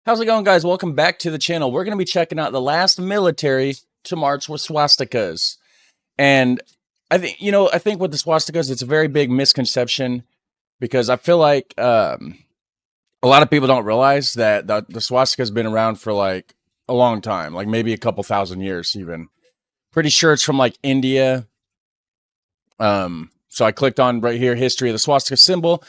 How's it going, guys? Welcome back to the channel. We're going to be checking out the last military to march with swastikas. And I think with the swastikas, it's a very big misconception because I feel like a lot of people don't realize that the swastika has been around for like a long time, like maybe a couple thousand years even. Pretty sure it's from like India. So I clicked on right here, history of the swastika symbol,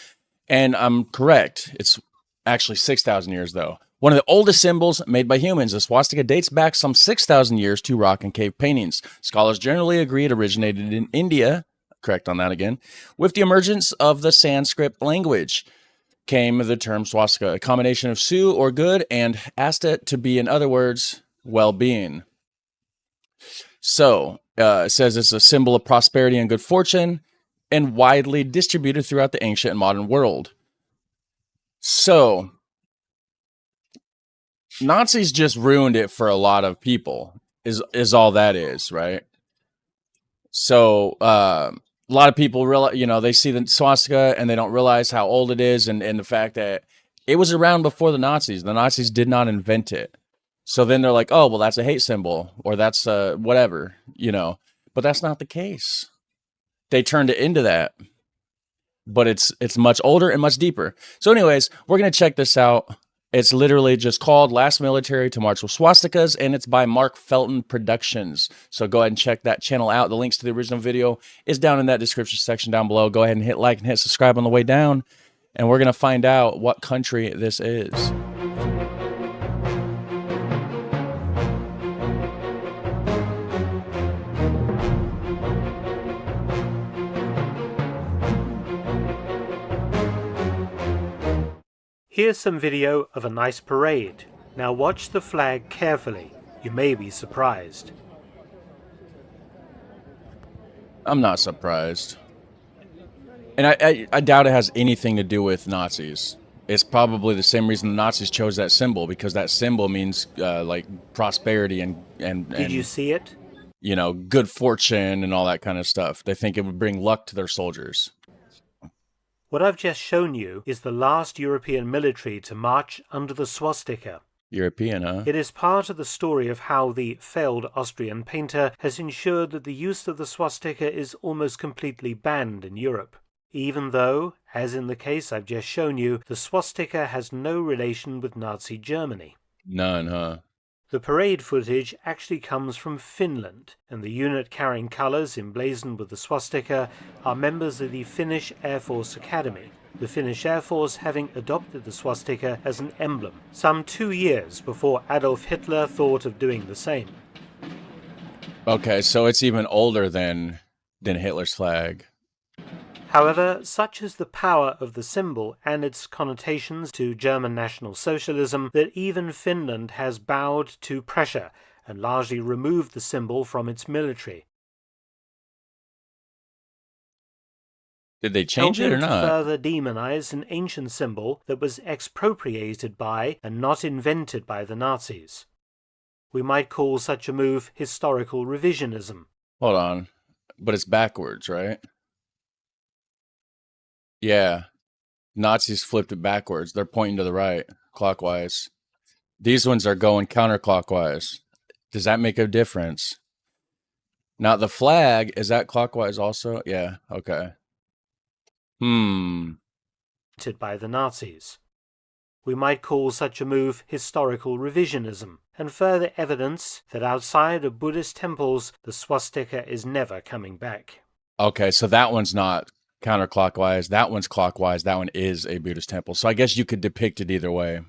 and I'm correct. It's actually 6,000 years though. One of the oldest symbols made by humans, the swastika dates back some 6,000 years to rock and cave paintings. Scholars generally agree it originated in India, correct on that again, with the emergence of the Sanskrit language came the term swastika, a combination of Sioux or good and asta to be, in other words, well-being. So it says it's a symbol of prosperity and good fortune and widely distributed throughout the ancient and modern world. So Nazis just ruined it for a lot of people, is all that is, right? So a lot of people realize, they see the swastika and they don't realize how old it is, and the fact that it was around before the Nazis. The Nazis did not invent it. So then they're like, oh, well, that's a hate symbol, or that's whatever, But that's not the case. They turned it into that. But it's much older and much deeper. So anyways, we're going to check this out. It's literally just called Last Military to March with Swastikas, and it's by Mark Felton Productions. So go ahead and check that channel out. The links to the original video is down in that description section down below. Go ahead and hit like and hit subscribe on the way down, and we're going to find out what country this is. Here's some video of a nice parade. Now watch the flag carefully. You may be surprised. I'm not surprised. And I doubt it has anything to do with Nazis. It's probably the same reason the Nazis chose that symbol, because that symbol means like prosperity and Did you see it? Good fortune and all that kind of stuff. They think it would bring luck to their soldiers. What I've just shown you is the last European military to march under the swastika. European, huh? It is part of the story of how the failed Austrian painter has ensured that the use of the swastika is almost completely banned in Europe, even though, as in the case I've just shown you, the swastika has no relation with Nazi Germany. None, huh? The parade footage actually comes from Finland, and the unit carrying colours emblazoned with the swastika are members of the Finnish Air Force Academy, the Finnish Air Force having adopted the swastika as an emblem, some 2 years before Adolf Hitler thought of doing the same. Okay, so it's even older than Hitler's flag. However, such is the power of the symbol and its connotations to German National Socialism that even Finland has bowed to pressure and largely removed the symbol from its military. Did they change it or not? To further demonize an ancient symbol that was expropriated by and not invented by the Nazis. We might call such a move historical revisionism. Hold on. But it's backwards, right? Yeah. Nazis flipped it backwards. They're pointing to the right, clockwise. These ones are going counterclockwise. Does that make a difference? Now, the flag, is that clockwise also? Yeah, okay. By the Nazis. We might call such a move historical revisionism, and further evidence that outside of Buddhist temples, the swastika is never coming back. Okay, so that one's not counterclockwise. That one's clockwise. That one is a Buddhist temple. So I guess you could depict it either way.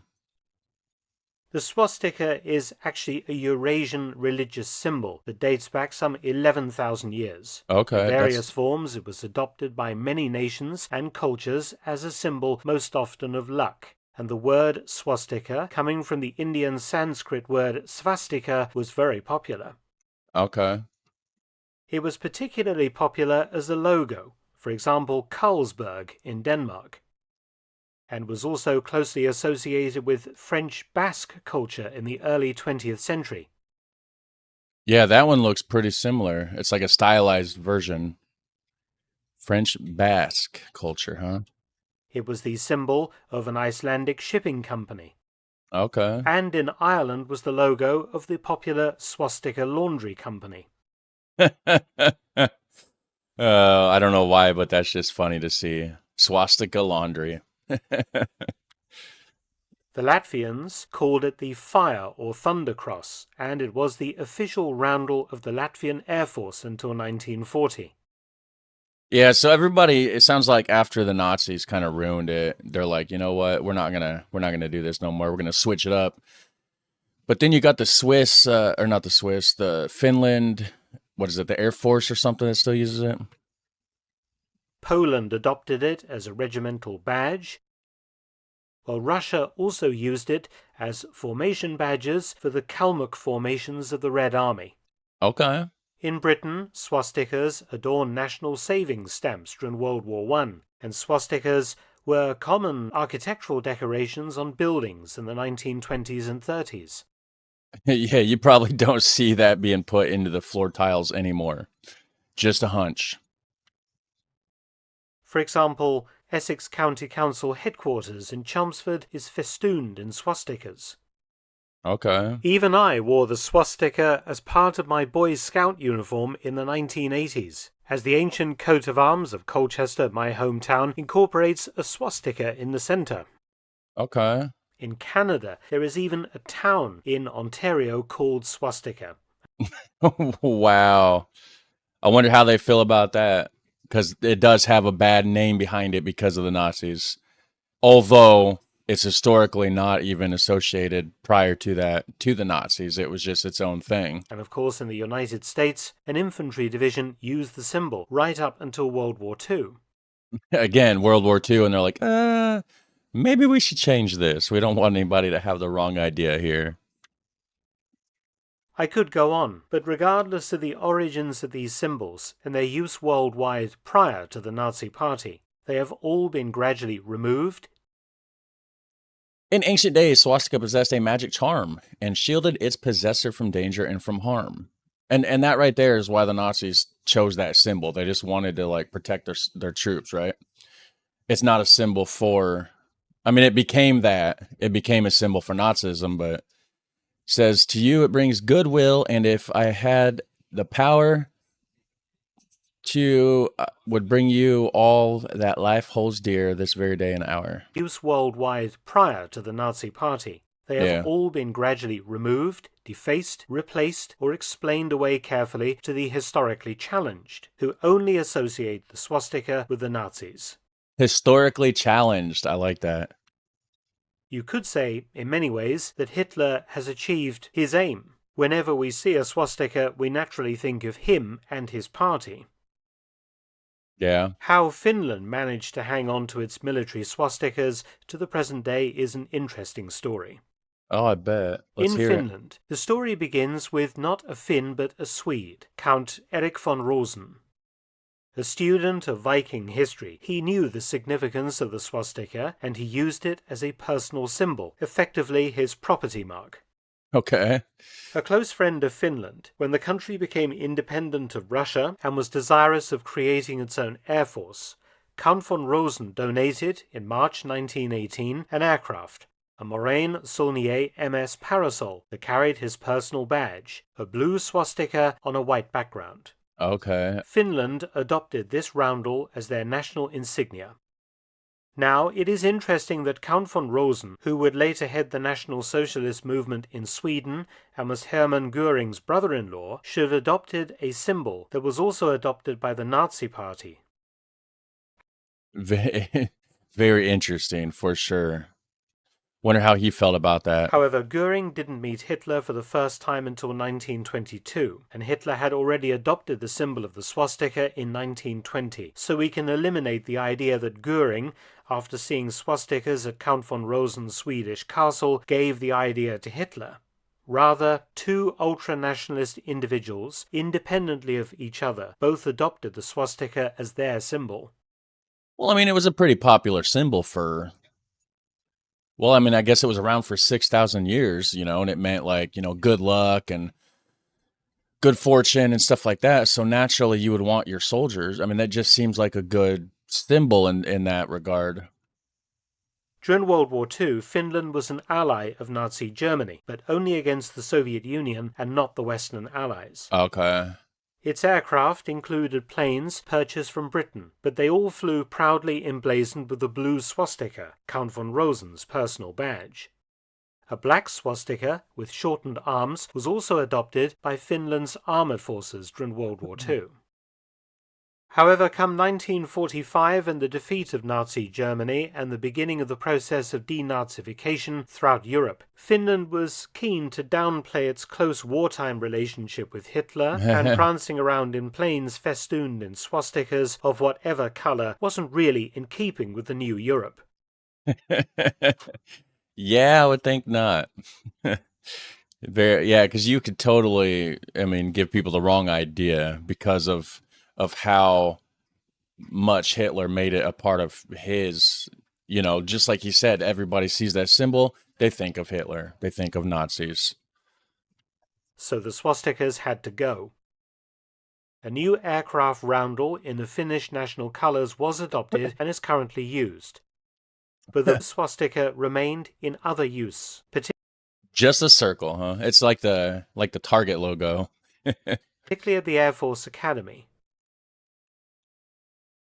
The swastika is actually a Eurasian religious symbol that dates back some 11,000 years. Okay. In various forms, it was adopted by many nations and cultures as a symbol most often of luck. And the word swastika, coming from the Indian Sanskrit word svastika, was very popular. Okay. It was particularly popular as a logo, for example, Carlsberg in Denmark, and was also closely associated with French Basque culture in the early 20th century. Yeah, that one looks pretty similar. It's like a stylized version. French Basque culture, huh? It was the symbol of an Icelandic shipping company. Okay. And in Ireland was the logo of the popular Swastika Laundry Company. I don't know why, but that's just funny to see. Swastika laundry. The Latvians called it the Fire or Thunder Cross, and it was the official roundel of the Latvian Air Force until 1940. Yeah, so everybody, it sounds like after the Nazis kind of ruined it, they're like, you know what, we're not gonna do this no more. We're gonna switch it up. But then you got the Swiss, or not the Swiss, the Finland, what is it, the Air Force or something that still uses it? Poland adopted it as a regimental badge, while Russia also used it as formation badges for the Kalmuk formations of the Red Army. Okay. In Britain, swastikas adorned national savings stamps during World War I, and swastikas were common architectural decorations on buildings in the 1920s and 30s. Yeah, you probably don't see that being put into the floor tiles anymore. Just a hunch. For example, Essex County Council headquarters in Chelmsford is festooned in swastikas. Okay. Even I wore the swastika as part of my Boy Scout uniform in the 1980s, as the ancient coat of arms of Colchester, my hometown, incorporates a swastika in the centre. Okay. In Canada, there is even a town in Ontario called Swastika. Wow. I wonder how they feel about that because it does have a bad name behind it because of the Nazis. Although it's historically not even associated prior to that to the Nazis. It was just its own thing. And of course, in the United States, an infantry division used the symbol right up until World War II. Again, World War II, and they're like, maybe we should change this. We don't want anybody to have the wrong idea here. I could go on, but regardless of the origins of these symbols and their use worldwide prior to the Nazi Party, they have all been gradually removed. In ancient days, swastika possessed a magic charm and shielded its possessor from danger and from harm. And that right there is why the Nazis chose that symbol. They just wanted to like protect their troops, right? It's not a symbol for, I mean, it became that. It became a symbol for Nazism, but says to you it brings goodwill, and if I had the power to would bring you all that life holds dear this very day and hour. Use worldwide prior to the Nazi Party. They have Yeah. all been gradually removed, defaced, replaced, or explained away carefully to the historically challenged, who only associate the swastika with the Nazis. Historically challenged. I like that. You could say, in many ways, that Hitler has achieved his aim. Whenever we see a swastika, we naturally think of him and his party. Yeah. How Finland managed to hang on to its military swastikas to the present day is an interesting story. Oh, I bet. Let's In hear it. Finland, the story begins with not a Finn but a Swede, Count Erik von Rosen. A student of Viking history, he knew the significance of the swastika and he used it as a personal symbol, effectively his property mark. Okay. A close friend of Finland, when the country became independent of Russia and was desirous of creating its own air force, Count von Rosen donated, in March 1918, an aircraft, a Moraine Saulnier MS Parasol that carried his personal badge, a blue swastika on a white background. Okay. Finland adopted this roundel as their national insignia. Now, it is interesting that Count von Rosen, who would later head the National Socialist movement in Sweden and was Hermann Göring's brother-in-law, should have adopted a symbol that was also adopted by the Nazi Party. Very interesting for sure. Wonder how he felt about that. However, Göring didn't meet Hitler for the first time until 1922, and Hitler had already adopted the symbol of the swastika in 1920, so we can eliminate the idea that Göring, after seeing swastikas at Count von Rosen's Swedish castle, gave the idea to Hitler. Rather, two ultra-nationalist individuals, independently of each other, both adopted the swastika as their symbol. Well, I mean, it was a pretty popular symbol for, well, I mean, I guess it was around for 6,000 years, and it meant like, good luck and good fortune and stuff like that. So naturally you would want your soldiers. I mean, that just seems like a good symbol in that regard. During World War II, Finland was an ally of Nazi Germany, but only against the Soviet Union and not the Western Allies. Okay. Its aircraft included planes purchased from Britain, but they all flew proudly emblazoned with the blue swastika, Count von Rosen's personal badge. A black swastika with shortened arms was also adopted by Finland's armoured forces during World War II. However, come 1945 and the defeat of Nazi Germany and the beginning of the process of denazification throughout Europe, Finland was keen to downplay its close wartime relationship with Hitler, and prancing around in planes festooned in swastikas of whatever colour wasn't really in keeping with the new Europe. Yeah, I would think not. Yeah, because you could totally, give people the wrong idea because of how much Hitler made it a part of his, just like he said, everybody sees that symbol, they think of Hitler, they think of Nazis. So the swastikas had to go. A new aircraft roundel in the Finnish national colours was adopted and is currently used. But the swastika remained in other use. Just a circle, huh? It's like the Target logo. Particularly at the Air Force Academy.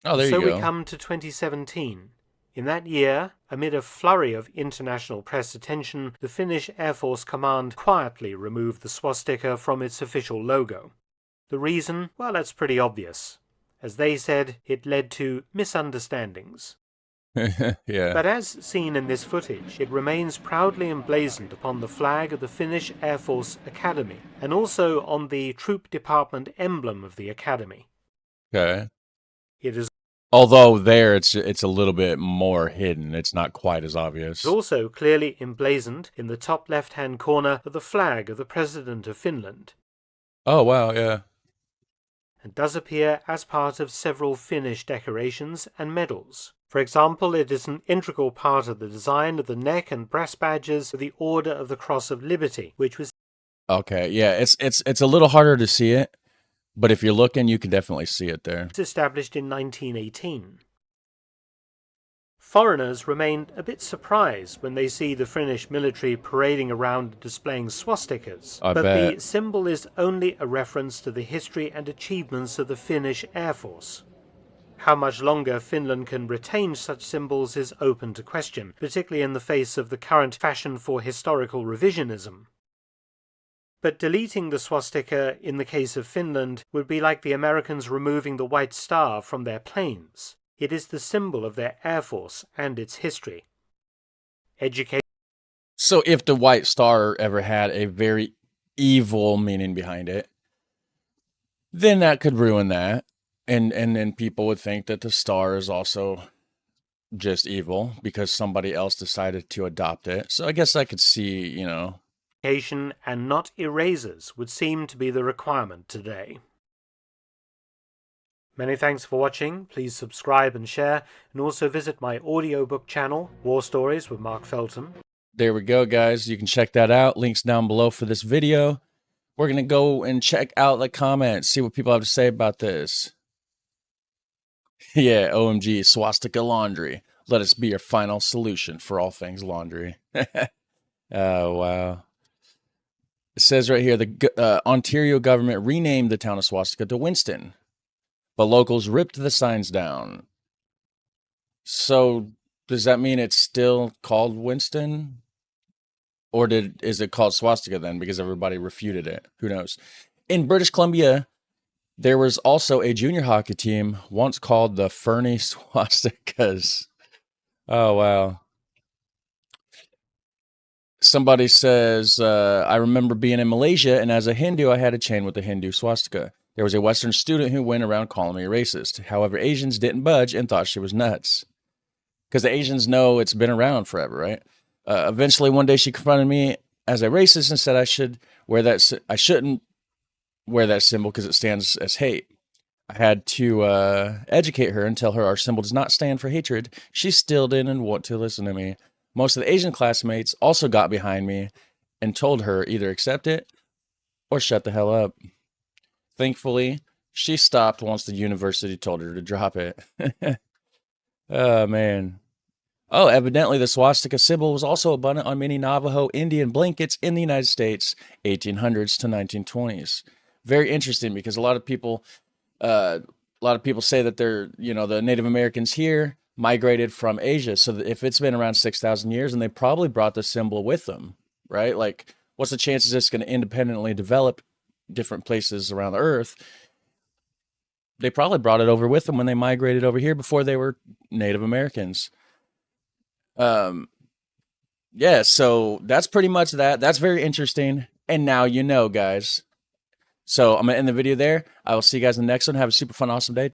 Oh, there you go. So we come to 2017. In that year, amid a flurry of international press attention, the Finnish Air Force Command quietly removed the swastika from its official logo. The reason? Well, that's pretty obvious. As they said, it led to misunderstandings. Yeah. But as seen in this footage, it remains proudly emblazoned upon the flag of the Finnish Air Force Academy, and also on the troop department emblem of the academy. Okay. It is although there it's a little bit more hidden. It's not quite as obvious. also clearly emblazoned in the top left-hand corner of the flag of the President of Finland. Oh, wow, yeah. And does appear as part of several Finnish decorations and medals. For example, it is an integral part of the design of the neck and breast badges of the Order of the Cross of Liberty, which was okay. Yeah, it's a little harder to see it, but if you're looking, you can definitely see it there. established in 1918. Foreigners remained a bit surprised when they see the Finnish military parading around and displaying swastikas, I but bet. the symbol is only a reference to the history and achievements of the Finnish Air Force. How much longer Finland can retain such symbols is open to question, particularly in the face of the current fashion for historical revisionism. But deleting the swastika in the case of Finland would be like the Americans removing the white star from their planes. It is the symbol of their Air Force and its history. So if the white star ever had a very evil meaning behind it, then that could ruin that. And then people would think that the star is also just evil because somebody else decided to adopt it. So I guess I could see, and not erasers would seem to be the requirement today. Many thanks for watching. Please subscribe and share, and also visit my audiobook channel, War Stories with Mark Felton. There we go, guys. You can check that out. Links down below for this video. We're going to go and check out the comments, see what people have to say about this. Yeah, OMG, swastika laundry. Let us be your final solution for all things laundry. Oh, wow. It says right here, the Ontario government renamed the town of Swastika to Winston, but locals ripped the signs down. So does that mean it's still called Winston? Or is it called swastika then because everybody refuted it? Who knows? In British Columbia, there was also a junior hockey team once called the Fernie Swastikas. Oh, wow. Somebody says, I remember being in Malaysia, and as a Hindu, I had a chain with a Hindu swastika. There was a Western student who went around calling me a racist. However, Asians didn't budge and thought she was nuts. Because the Asians know it's been around forever, right? Eventually, one day she confronted me as a racist and said I shouldn't wear that symbol because it stands as hate. I had to educate her and tell her our symbol does not stand for hatred. She still didn't want to listen to me. Most of the Asian classmates also got behind me and told her either accept it or shut the hell up. Thankfully, she stopped once the university told her to drop it. Oh, man. Oh, evidently the swastika symbol was also abundant on many Navajo Indian blankets in the United States, 1800s to 1920s. Very interesting because a lot of people say that they're, the Native Americans here migrated from Asia. So if it's been around 6,000 years, and they probably brought the symbol with them, right? Like, what's the chances it's going to independently develop different places around the earth? They probably brought it over with them when they migrated over here before they were Native Americans. Um, yeah, so that's pretty much that. That's very interesting. And now you know, guys. So I'm going to end the video there. I will see you guys in the next one. Have a super fun, awesome day.